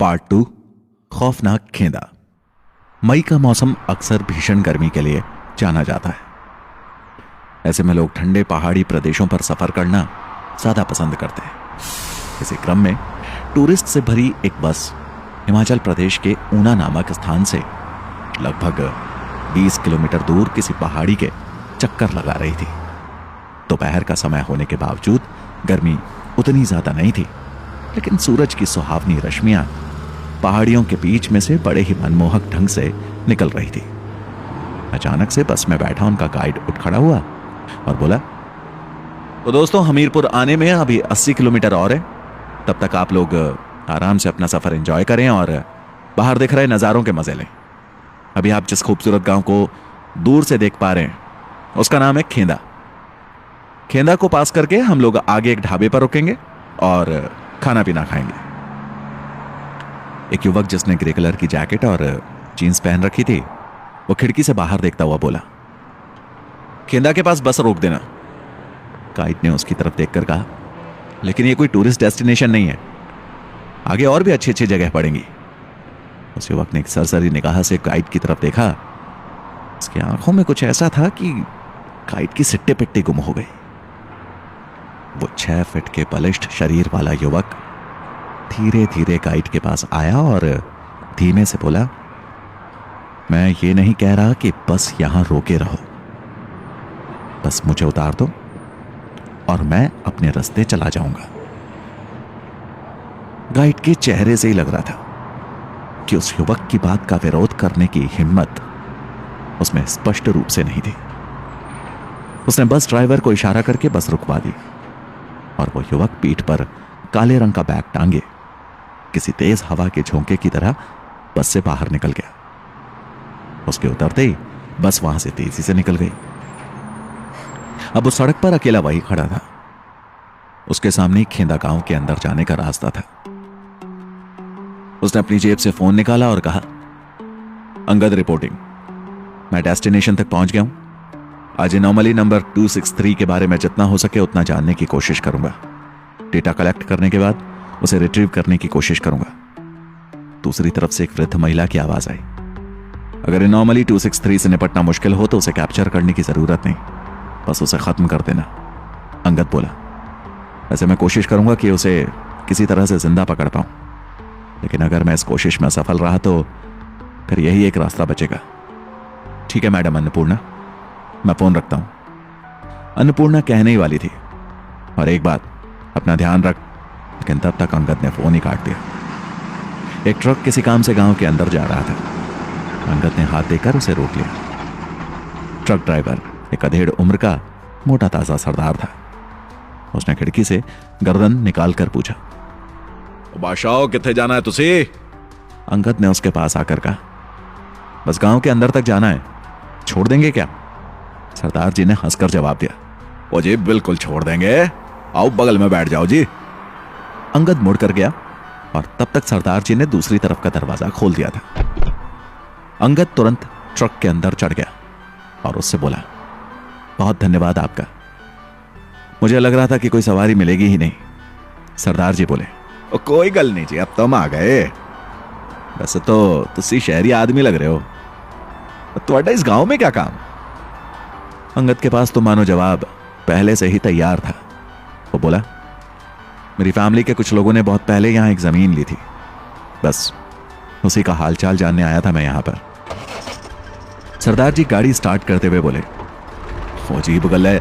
Part 2 खौफनाक खेंदा। मई का मौसम अक्सर भीषण गर्मी के लिए जाना जाता है। ऐसे में लोग ठंडे पहाड़ी प्रदेशों पर सफर करना ज्यादा पसंद करते हैं। इसी क्रम में टूरिस्ट से भरी एक बस हिमाचल प्रदेश के ऊना नामक स्थान से लगभग 20 किलोमीटर दूर किसी पहाड़ी के चक्कर लगा रही थी। दोपहर का समय होने के बावजूद गर्मी उतनी ज्यादा नहीं थी, लेकिन सूरज की सुहावनी रश्मियां पहाड़ियों के बीच में से बड़े ही मनमोहक ढंग से निकल रही थी। अचानक से बस में बैठा उनका गाइड उठ खड़ा हुआ और बोला, तो दोस्तों, हमीरपुर आने में अभी 80 किलोमीटर और है। तब तक आप लोग आराम से अपना सफर एंजॉय करें और बाहर दिख रहे नज़ारों के मजे लें। अभी आप जिस खूबसूरत गांव को दूर से देख पा रहे हैं उसका नाम है खेंदा। खेंदा को पास करके हम लोग आगे एक ढाबे पर रुकेंगे और खाना पीना खाएंगे। एक युवक जिसने ग्रे कलर की जैकेट और जीन्स पहन रखी थी, वो खिड़की से बाहर देखता हुआ बोला, खेंदा के पास बस रोक देना। गाइड ने उसकी तरफ देखकर कहा, लेकिन ये कोई टूरिस्ट डेस्टिनेशन नहीं है, आगे और भी अच्छी अच्छी जगह पड़ेंगी। उस युवक ने एक सरसरी निगाह से गाइड की तरफ देखा। उसकी आंखों में कुछ ऐसा था कि गाइड की सिट्टे पिट्टे गुम हो गई। वो 6 फीट के बलिष्ठ शरीर वाला युवक धीरे धीरे गाइड के पास आया और धीमे से बोला, मैं ये नहीं कह रहा कि बस यहां रोके रहो, बस मुझे उतार दो और मैं अपने रास्ते चला जाऊंगा। गाइड के चेहरे से ही लग रहा था कि उस युवक की बात का विरोध करने की हिम्मत उसमें स्पष्ट रूप से नहीं थी। उसने बस ड्राइवर को इशारा करके बस रुकवा दी और वो युवक पीठ पर काले रंग का बैग टांगे किसी तेज हवा के झोंके की तरह बस से बाहर निकल गया। उसके उतरते ही बस वहां से तेजी से निकल गई। अब उस सड़क पर अकेला वही खड़ा था। उसके सामने खेंदा गांव के अंदर जाने का रास्ता था। उसने अपनी जेब से फोन निकाला और कहा, अंगद रिपोर्टिंग, मैं डेस्टिनेशन तक पहुंच गया हूं। आज एनोमली नंबर 263 के बारे में जितना हो सके उतना जानने की कोशिश करूंगा। डेटा कलेक्ट करने के बाद उसे रिट्रीव करने की कोशिश करूंगा। दूसरी तरफ से एक वृद्ध महिला की आवाज आई, अगर एनोमली 263 से निपटना मुश्किल हो तो उसे कैप्चर करने की जरूरत नहीं, बस उसे खत्म कर देना। अंगद बोला, वैसे मैं कोशिश करूंगा कि उसे किसी तरह से जिंदा पकड़ पाऊं, लेकिन अगर मैं इस कोशिश में असफल रहा तो फिर यही एक रास्ता बचेगा। ठीक है मैडम अन्नपूर्णा, मैं फोन रखता हूं। अन्नपूर्णा कहने ही वाली थी, और एक बात, अपना ध्यान रख, लेकिन तब तक अंगद ने फोन ही काट दिया। एक ट्रक किसी काम से गांव के अंदर जा रहा था। अंगद ने हाथ देकर उसे रोक लिया। ट्रक ड्राइवर एक अधेड़ उम्र का मोटा ताजा सरदार था। उसने खिड़की से गर्दन निकालकर पूछा, बादशाह किथे जाना है तुसी? अंगद ने उसके पास आकर कहा, बस गांव के अंदर तक जाना है, छोड़ देंगे क्या? सरदार जी ने हंसकर जवाब दिया, ओ जी बिल्कुल छोड़ देंगे, आओ बगल में बैठ जाओ जी। अंगद मुड़कर गया और तब तक सरदार जी ने दूसरी तरफ का दरवाजा खोल दिया था। अंगद तुरंत ट्रक के अंदर चढ़ गया और उससे बोला, बहुत धन्यवाद आपका, मुझे लग रहा था कि कोई सवारी मिलेगी ही नहीं। सरदार जी बोले, कोई गल नहीं जी, अब तुम आ गए। वैसे तो तुसी शहरी आदमी लग रहे हो, तुम्हारा इस गांव में क्या काम? अंगद के पास तो मानो जवाब पहले से ही तैयार था। वो बोला, मेरी फैमिली के कुछ लोगों ने बहुत पहले यहां एक जमीन ली थी, बस उसी का हालचाल जानने आया था मैं यहां पर। सरदार जी गाड़ी स्टार्ट करते हुए बोले, अजीब गल है,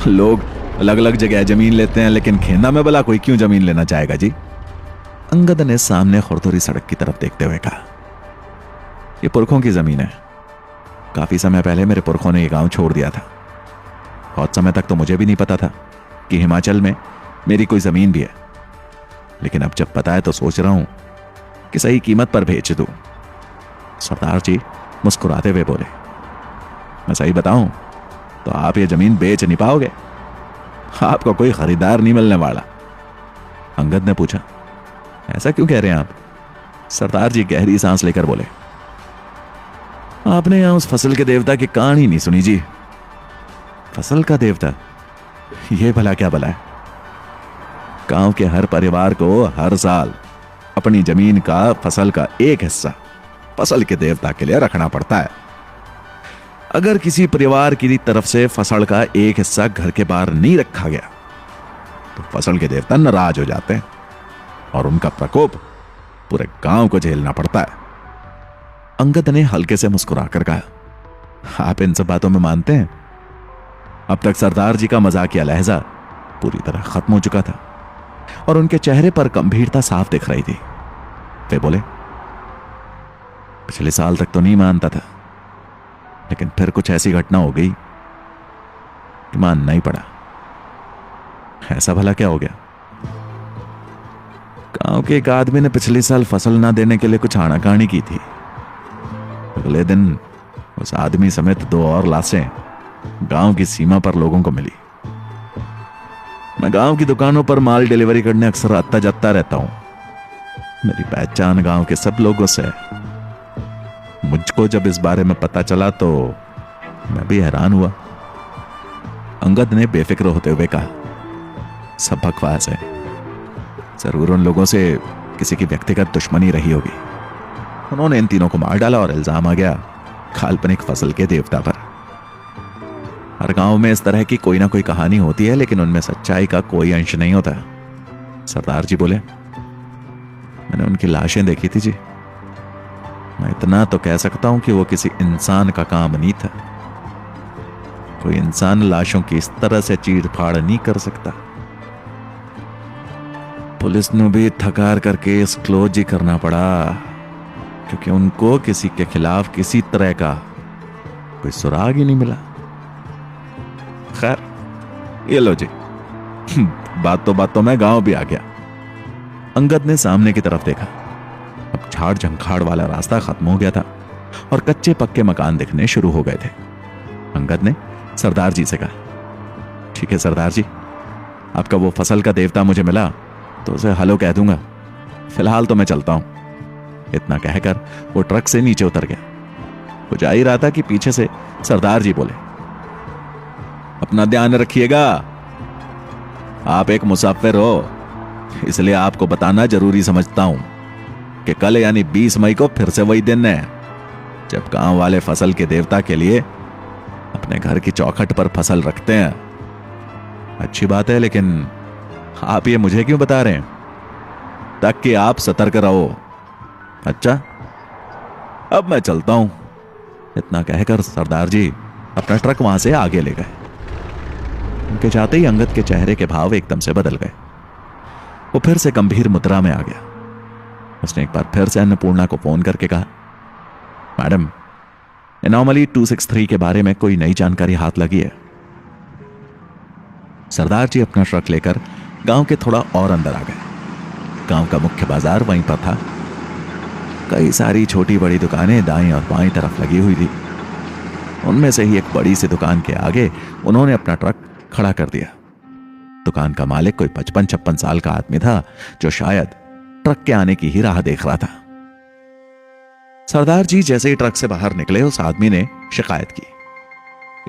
लोग अलग अलग जगह जमीन लेते हैं, लेकिन खेंदा में भला कोई क्यों जमीन लेना चाहेगा जी? अंगद ने सामने खुरदुरी सड़क की तरफ देखते हुए कहा, यह पुरखों की जमीन है। काफी समय पहले मेरे पुरखों ने यह गांव छोड़ दिया था। बहुत समय तक तो मुझे भी नहीं पता था कि हिमाचल में मेरी कोई जमीन भी है, लेकिन अब जब पता है तो सोच रहा हूं कि सही कीमत पर बेच दूं। सरदार जी मुस्कुराते हुए बोले, मैं सही बताऊं तो आप ये जमीन बेच नहीं पाओगे, आपको कोई खरीदार नहीं मिलने वाला। अंगद ने पूछा, ऐसा क्यों कह रहे हैं आप? सरदार जी गहरी सांस लेकर बोले, आपने यहां उस फसल के देवता की कहानी नहीं सुनी जी। फसल का देवता? यह भला क्या भला है? गांव के हर परिवार को हर साल अपनी जमीन का, फसल का एक हिस्सा फसल के देवता के लिए रखना पड़ता है। अगर किसी परिवार की तरफ से फसल का एक हिस्सा घर के बाहर नहीं रखा गया तो फसल के देवता नाराज हो जाते हैं और उनका प्रकोप पूरे गांव को झेलना पड़ता है। अंगद ने हल्के से मुस्कुराकर कहा, आप इन सब बातों में मानते हैं? अब तक सरदार जी का मजाकिया लहजा पूरी तरह खत्म हो चुका था और उनके चेहरे पर गंभीरता साफ दिख रही थी। वे बोले, पिछले साल तक तो नहीं मानता था, लेकिन फिर कुछ ऐसी घटना हो गई कि मानना ही पड़ा। ऐसा भला क्या हो गया? गांव के एक आदमी ने पिछले साल फसल ना देने के लिए कुछ आनाकानी की थी। अगले दिन उस आदमी समेत 2 और लाशें गांव की सीमा पर लोगों को मिली। मैं गांव की दुकानों पर माल डिलीवरी करने अक्सर आता जाता रहता हूं। मेरी पहचान गांव के सब लोगों से है। मुझको जब इस बारे में पता चला तो मैं भी हैरान हुआ। अंगद ने बेफिक्र होते हुए कहा, सब बकवास है। जरूर उन लोगों से किसी की व्यक्तिगत दुश्मनी रही होगी। उन्होंने इन तीनों को मार डाला और इल्जाम आ गया काल्पनिक फसल के देवता पर। हर गांव में इस तरह की कोई ना कोई कहानी होती है, लेकिन उनमें सच्चाई का कोई अंश नहीं होता। सरदार जी बोले, मैंने उनकी लाशें देखी थी जी। मैं इतना तो कह सकता हूं कि वो किसी इंसान का काम नहीं था। कोई इंसान लाशों की इस तरह से चीर-फाड़ नहीं कर सकता। पुलिस ने भी थकार कर केस क्लोज ही करना पड़ा, क्योंकि उनको किसी के खिलाफ किसी तरह का कोई सुराग ही नहीं मिला। खैर, ये लो जी, बातों में गांव भी आ गया। अंगद ने सामने की तरफ देखा। अब झाड़ झंखाड़ वाला रास्ता खत्म हो गया था और कच्चे पक्के मकान दिखने शुरू हो गए थे। अंगद ने सरदार जी से कहा, ठीक है सरदार जी, आपका वो फसल का देवता मुझे मिला तो उसे हेलो कह दूंगा। फिलहाल तो मैं चलता हूं। इतना कहकर वो ट्रक से नीचे उतर गया। वो जा ही रहा था कि पीछे से सरदार जी बोले, अपना ध्यान रखिएगा। आप एक मुसाफिर हो, इसलिए आपको बताना जरूरी समझता हूं कि कल यानी 20 मई को फिर से वही दिन है जब गांव वाले फसल के देवता के लिए अपने घर की चौखट पर फसल रखते हैं। अच्छी बात है, लेकिन आप ये मुझे क्यों बता रहे हैं? ताकि आप सतर्क रहो। अच्छा, अब मैं चलता हूं। इतना कहकर सरदार जी अपना ट्रक वहां से आगे ले गए। उनके जाते ही अंगद के चेहरे के भाव एकदम से बदल गए। वो फिर से गंभीर मुद्रा में आ गया। उसने एक बार फिर से अन्नपूर्णा को फोन करके कहा, मैडम, एनॉमली 263 के बारे में कोई नई जानकारी हाथ लगी है? सरदार जी अपना ट्रक लेकर गांव के थोड़ा और अंदर आ गए। गांव का मुख्य बाजार वहीं पर था। कई सारी छोटी बड़ी दुकानें दाईं और बाईं तरफ लगी हुई थी। उनमें से ही एक बड़ी सी दुकान के आगे उन्होंने अपना ट्रक खड़ा कर दिया। दुकान का मालिक कोई 55-56 साल का आदमी था, जो शायद ट्रक के आने की ही राह देख रहा था। सरदार जी जैसे ही ट्रक से बाहर निकले, उस आदमी ने शिकायत की,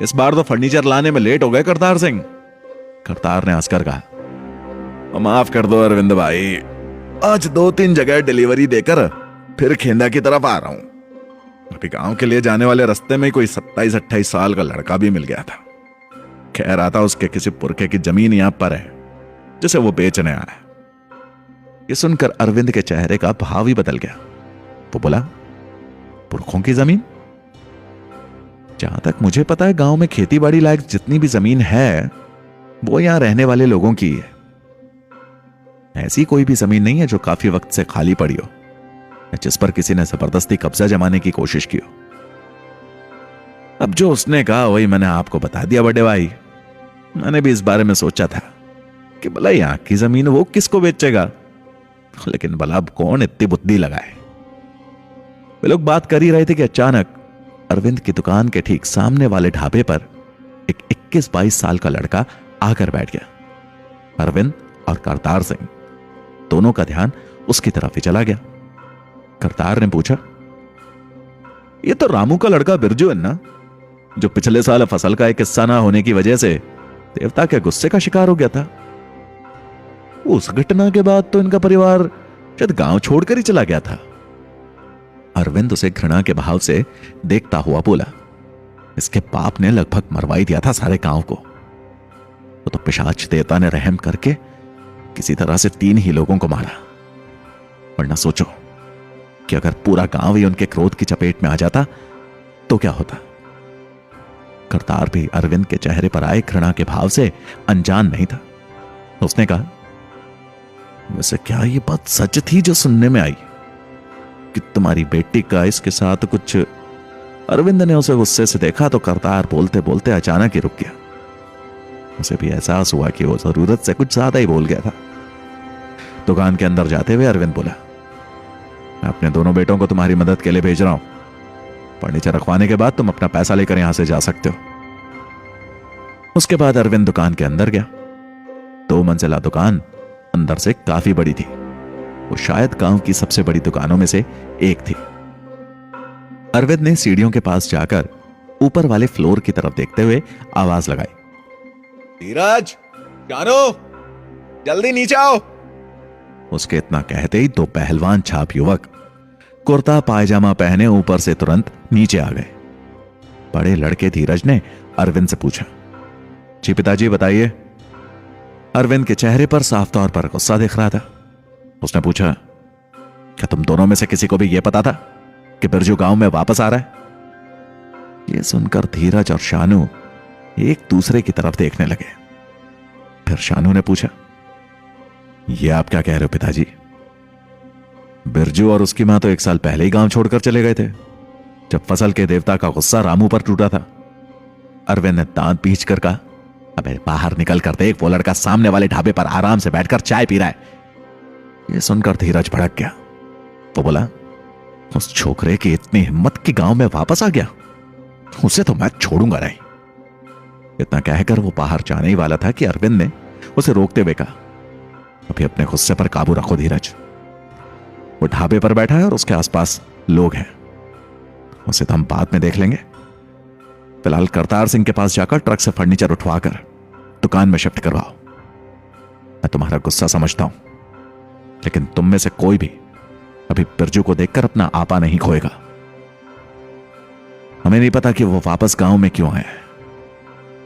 इस बार तो फर्नीचर लाने में लेट हो गए करतार सिंह। करतार ने हंसकर कहा, माफ कर दो अरविंद भाई, आज 2-3 जगह डिलीवरी देकर फिर खेंदा की तरफ आ रहा हूं। अभी गांव के लिए जाने वाले रास्ते में कोई 27-28 साल का लड़का भी मिल गया था। कह रहा था उसके किसी पुरखे की जमीन यहां पर है जिसे वो बेचने आया है। ये सुनकर अरविंद के चेहरे का भाव ही बदल गया। वो बोला, पुरखों की जमीन? जहां तक मुझे पता है, गांव में खेती बाड़ी लायक जितनी भी जमीन है वो यहां रहने वाले लोगों की है। ऐसी कोई भी जमीन नहीं है जो काफी वक्त से खाली पड़ी हो, जिस पर किसी ने जबरदस्ती कब्जा जमाने की कोशिश की हो। अब जो उसने कहा वही मैंने आपको बता दिया बड़े भाई। मैंने भी इस बारे में सोचा था कि भला यहां की जमीन वो किसको बेचेगा, लेकिन भला अब कौन इतनी बुद्धि लगाए। वे लोग बात कर ही रहे थे कि अचानक अरविंद की दुकान के ठीक सामने वाले ढाबे पर एक 21-22 साल का लड़का आकर बैठ गया। अरविंद और करतार सिंह दोनों का ध्यान उसकी तरफ ही चला गया। करतार ने पूछा, ये तो रामू का लड़का बिरजू है ना, जो पिछले साल फसल का एक हिस्सा ना होने की वजह से देवता के गुस्से का शिकार हो गया था। उस घटना के बाद तो इनका परिवार शायद गांव छोड़कर ही चला गया था। अरविंद उसे घृणा के भाव से देखता हुआ बोला, इसके बाप ने लगभग मरवाई दिया था सारे गांव को। वो तो पिशाच देवता ने रहम करके किसी तरह से 3 ही लोगों को मारा, वरना सोचो कि अगर पूरा गांव ही उनके क्रोध की चपेट में आ जाता तो क्या होता। करतार भी अरविंद के चेहरे पर आए घृणा के भाव से अनजान नहीं था। उसने कहा, वैसे क्या ये बात सच थी जो सुनने में आई कि तुम्हारी बेटी का इसके साथ कुछ? अरविंद ने उसे गुस्से से देखा तो करतार बोलते बोलते अचानक ही रुक गया। उसे भी एहसास हुआ कि वो जरूरत से कुछ ज्यादा ही बोल गया था। दुकान के अंदर जाते हुए अरविंद बोला, मैं अपने दोनों बेटों को तुम्हारी मदद के लिए भेज रहा हूं। फर्नीचर रखवाने के बाद तुम अपना पैसा लेकर यहां से जा सकते हो। उसके बाद अरविंद दुकान के अंदर गया। 2 मंजिला दुकान अंदर से काफी बड़ी थी। वो शायद गांव की सबसे बड़ी दुकानों में से एक थी। अरविंद ने सीढ़ियों के पास जाकर ऊपर वाले फ्लोर की तरफ देखते हुए आवाज लगाई, धीरज, जानो, जल्दी नीचे आओ। उसके इतना कहते ही 2 पहलवान छाप युवक कुर्ता पायजामा पहने ऊपर से तुरंत नीचे आ गए। बड़े लड़के धीरज ने अरविंद से पूछा, जी पिताजी बताइए। अरविंद के चेहरे पर साफ तौर पर गुस्सा दिख रहा था। उसने पूछा, क्या तुम दोनों में से किसी को भी यह पता था कि बिरजू गांव में वापस आ रहा है? यह सुनकर धीरज और शानू एक दूसरे की तरफ देखने लगे। फिर शानू ने पूछा, यह आप क्या कह रहे हो पिताजी? बिरजू और उसकी मां तो 1 साल पहले ही गांव छोड़कर चले गए थे, जब फसल के देवता का गुस्सा रामू पर टूटा था। अरविंद ने दांत पींच कर कहा, अबे बाहर निकल कर देख, वो लड़का सामने वाले ढाबे पर आराम से बैठकर चाय पी रहा है। यह सुनकर धीरज भड़क गया। वो बोला, उस छोकरे की इतनी हिम्मत कि गांव में वापस आ गया, उसे तो मैं छोड़ूंगा नहीं। इतना कहकर वो बाहर जाने ही वाला था कि अरविंद ने उसे रोकते हुए कहा, अभी अपने गुस्से पर काबू रखो धीरज। वो ढाबे पर बैठा है और उसके आसपास लोग हैं, उसे तो हम बाद में देख लेंगे। फिलहाल करतार सिंह के पास जाकर ट्रक से फर्नीचर उठवाकर दुकान में शिफ्ट करवाओ। मैं तुम्हारा गुस्सा समझता हूं, लेकिन तुम में से कोई भी अभी बिरजू को देखकर अपना आपा नहीं खोएगा। हमें नहीं पता कि वो वापस गांव में क्यों आया है,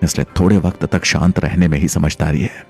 इसलिए थोड़े वक्त तक शांत रहने में ही समझदारी है।